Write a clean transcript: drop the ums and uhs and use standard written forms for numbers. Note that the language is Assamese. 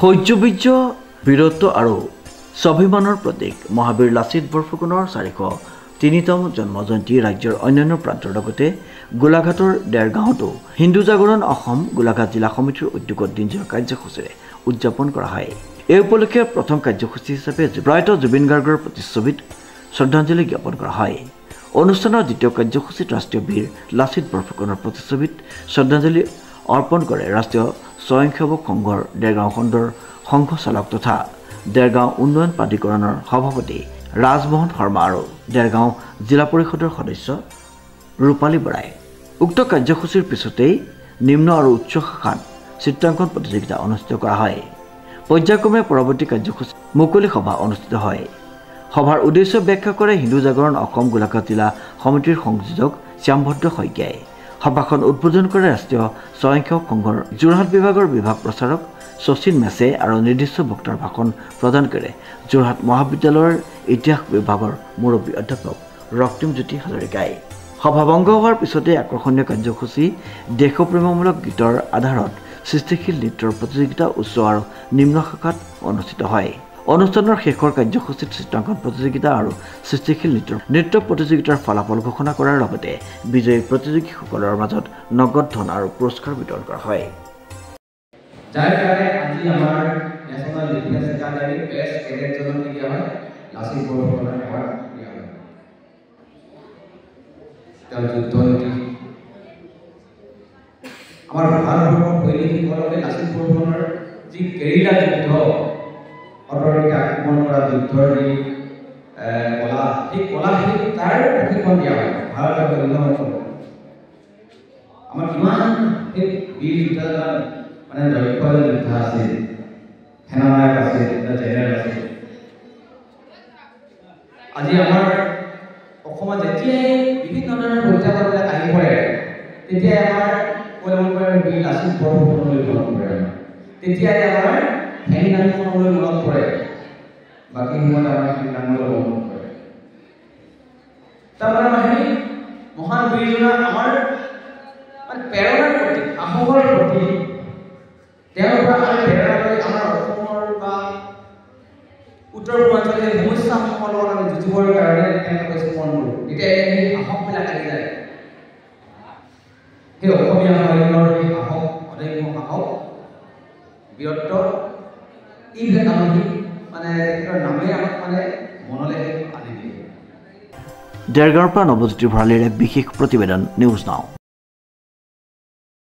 শৌৰ্যবীৰ্য বীৰত্ব আৰু স্বাভিমানৰ প্ৰতীক মহাবীৰ লাচিত বৰফুকনৰ 403তম জন্মজয়ন্তী ৰাজ্যৰ অন্যান্য প্ৰান্তৰ লগতে গোলাঘাটৰ দেৰগাঁৱতো হিন্দু জাগৰণ অসম গোলাঘাট জিলা সমিতিৰ উদ্যোগত দিনজোৰা কাৰ্যসূচীৰে উদযাপন কৰা হয়। এই উপলক্ষে প্ৰথম কাৰ্যসূচী হিচাপে প্ৰয়াত জুবিন গাৰ্গৰ প্ৰতিচ্ছবিত শ্ৰদ্ধাঞ্জলি জ্ঞাপন কৰা হয়। অনুষ্ঠানৰ দ্বিতীয় কাৰ্যসূচীত ৰাষ্ট্ৰীয় বীৰ লাচিত বৰফুকনৰ প্ৰতিচ্ছবিত শ্ৰদ্ধাঞ্জলি অৰ্পণ কৰে ৰাষ্ট্ৰীয় স্বয়ংসেৱক সংঘৰ দেৰগাঁও খণ্ডৰ সংঘ চালক তথা দেৰগাঁও উন্নয়ন প্ৰাধিকৰণৰ সভাপতি ৰাজমোহন শৰ্মা আৰু দেৰগাঁও জিলা পৰিষদৰ সদস্য ৰূপালী বৰাই। উক্ত কাৰ্যসূচীৰ পিছতেই নিম্ন আৰু উচ্চ শাখাত চিত্ৰাংকন প্ৰতিযোগিতা অনুষ্ঠিত কৰা হয়। পৰ্যায়ক্ৰমে পৰৱৰ্তী কাৰ্যসূচী মুকলি সভা অনুষ্ঠিত হয়। সভাৰ উদ্দেশ্য ব্যাখ্যা কৰে হিন্দু জাগৰণ অসম গোলাঘাট জিলা সমিতিৰ সংযোজক শ্যামভদ্ৰ শইকীয়াই। সভাখন উদ্বোধন কৰে ৰাষ্ট্ৰীয় স্বয়ংসেৱক সংঘৰ যোৰহাট বিভাগৰ বিভাগ প্ৰচাৰক শচীন মেছে আৰু নিৰ্দিষ্ট বক্তাৰ ভাষণ প্ৰদান কৰে যোৰহাট মহাবিদ্যালয়ৰ ইতিহাস বিভাগৰ মুৰব্বী অধ্যাপক ৰক্তিমজ্যোতি হাজৰিকাই। সভা ভংগ হোৱাৰ পিছতে আকৰ্ষণীয় কাৰ্যসূচী দেশপ্ৰেমমূলক গীতৰ আধাৰত সৃষ্টিশীল নৃত্যৰ প্ৰতিযোগিতা উচ্চ আৰু নিম্ন শাখাত অনুষ্ঠিত হয়। অনুষ্ঠানৰ শেষৰ কাৰ্যসূচীত চিত্ৰাংকন প্ৰতিযোগিতা আৰু সৃষ্টিশীল নৃত্য প্ৰতিযোগিতাৰ ফলাফল ঘোষণা কৰাৰ লগতে বিজয়ী প্ৰতিযোগীসকলৰ মাজত নগদ ধন আৰু পুৰস্কাৰ বিতৰণ কৰা হয়। যাৰ কাৰণে আজি আমাৰ নেশ্যনেল ডিফেন্স একাডেমি বেষ্ট কেডেটজনক দিয়া হয় লাচিত বৰফুকনৰ এৱাৰ্ড দিয়া হয়। তেওঁ যুদ্ধ নীতি আমাৰ ভাৰতবৰ্ষৰ সৈনিকসকলকে লাচিত বৰফুকনৰ যি গেৰিলা যুদ্ধ অটৰিক আক্ৰমণ কৰা যুদ্ধৰ যি কলা সেই কলাখিনি তাৰ প্ৰশিক্ষণ দিয়া হয় ভাৰতৰ সৈন্যসকলক। আমাৰ কিমান সেই বীৰ যোদ্ধা মানে দক্ষ যোদ্ধা আছিল, সেনানায়ক আছিল, জেনেৰেল আছিল। আজি আমাৰ অসমত যেতিয়াই বিভিন্ন ধৰণৰ প্ৰত্যাহ্বানবিলাক আহি পৰে তেতিয়াই আমাৰ মন পৰে বীৰ লাচিত বৰফুকনলৈ মনত পৰে। তেতিয়াই আমাৰ সেনানায়কসকললৈ মনত পৰে। বাকী সময়ত আমাৰ সেনানায়কলৈ মনত পৰে। তাৰমানে আমাৰ সেই মহান বীৰজনা আমাৰ মানে প্ৰেৰণাৰ প্ৰতীক, সাহসৰ প্ৰতীক। তেওঁৰ পৰা আমি প্ৰেৰণা লৈ আমাৰ অসমৰ বা উত্তৰ পূৰ্বাঞ্চলৰ সমস্যাসমূহৰ লগত আমি যুঁজিবৰ কাৰণে তেওঁলোকে স্মৰণ কৰোঁ। তেতিয়া সেই সাহসবিলাক আহি যায়। সেই অসমীয়া সৈন্যৰ সেই সাহস, অদম্য সাহস, বীৰত্ব, এইবিলাক আমি মানে তেখেতৰ নামেই আমাক মানে মনলৈ আনি দিয়ে। দেৰগাঁৱৰ পৰা নৱজ্যোতি ভঁৰালীৰ এক বিশেষ প্ৰতিবেদন নিউজ নাও।